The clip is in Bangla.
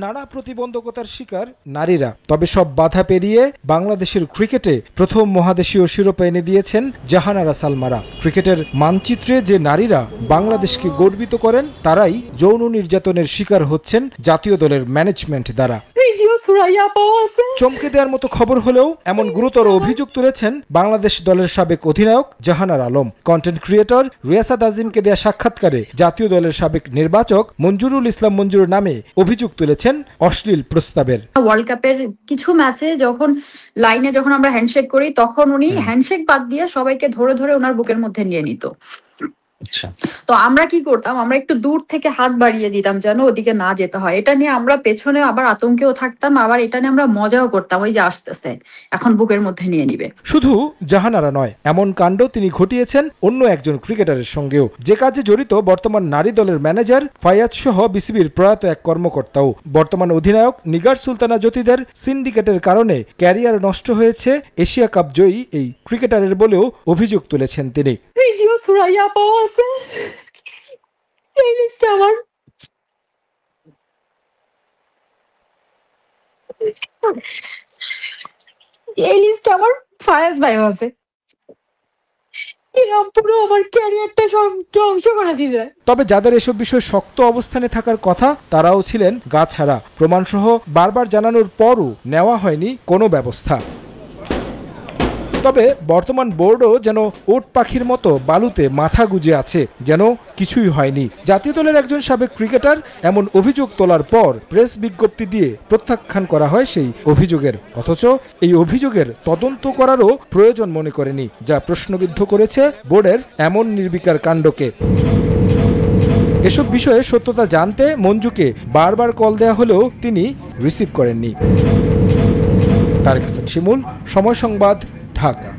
নানা প্রতিবন্ধকতার শিকার নারীরা, তবে সব বাধা পেরিয়ে বাংলাদেশের ক্রিকেটে প্রথম মহাদেশীয় শিরোপা এনে দিয়েছেন জাহানারা সালমারা। ক্রিকেটের মানচিত্রে যে নারীরা বাংলাদেশকে গর্বিত করেন তারাই যৌন নির্যাতনের শিকার হচ্ছেন জাতীয় দলের ম্যানেজমেন্ট দ্বারা। চমকে দেওয়ার মতো খবর হলেও এমন গুরুতর অভিযোগ তুলেছেন বাংলাদেশ দলের সাবেক অধিনায়ক জাহানার আলম। কন্টেন্ট ক্রিয়েটর রিয়াসাত আজিমকে দেয়া সাক্ষাৎকারে জাতীয় দলের সাবেক নির্বাচক মঞ্জুরুল ইসলাম মঞ্জুর নামে অভিযোগ তুলেছেন অশ্লীল প্রস্তাবের। ওয়ার্ল্ড কাপের কিছু ম্যাচে যখন আমরা হ্যান্ডশেক করি তখন উনি হ্যান্ডশেক বাদ দিয়ে সবাইকে ধরে ধরে ওনার বুকের মধ্যে নিয়ে নিত। তো আমরা কি করতাম, আমরা একটু দূর থেকে হাত বাড়িয়ে দিতাম যেন ওদিকে না যেতে হয়। এটা নিয়ে আমরা পেছনে আবার আতঙ্কেও থাকতাম, আবার এটা নিয়ে আমরা মজাও করতাম, ওই যে আসতেছে এখন বুকের মধ্যে নিয়ে নিবে। শুধু জাহানারা নয়, এমন কাণ্ড তিনি ঘটিয়েছেন অন্য একজন ক্রিকেটারের সঙ্গেও, যে কাজে জড়িত বর্তমান নারী দলের ম্যানেজার ফায়াজ সহ বিসিবির প্রয়াত এক কর্মকর্তাও। বর্তমান অধিনায়ক নিগার সুলতানা জ্যোতিদের সিন্ডিকেটের কারণে ক্যারিয়ার নষ্ট হয়েছে এশিয়া কাপ জয়ী এই ক্রিকেটারের বলেও অভিযোগ তুলেছেন তিনি। এই লিস্টে আমার ফায়াজ ভাই আছে। তবে যাদের এসব বিষয়ে শক্ত অবস্থানে থাকার কথা তারাও ছিলেন গা ছাড়া। প্রমাণসহ বারবার জানানোর পরও নেওয়া হয়নি কোনো ব্যবস্থা। তবে বর্তমান বোর্ডও যেন ওট পাখির মতো বালুতে মাথা গুজে আছে, যেন কিছুই হয়নি। জাতীয় দলের একজন সাবেক ক্রিকেটার এমন অভিযোগ তোলার পর প্রেস বিজ্ঞপ্তি দিয়ে প্রত্যাখ্যান করা হয় সেই অভিযোগের। অথচ এই অভিযোগের তদন্ত করারও প্রয়োজন মনে করেনি, যা প্রশ্নবিদ্ধ করেছে বোর্ডের এমন নির্বিকার কাণ্ডকে। এসব বিষয়ে সত্যতা জানতে মঞ্জুকে বারবার কল দেয়া হলেও তিনি রিসিভ করেননি। তারেক হাসান শিমুল, সময় সংবাদ, ঢাকা।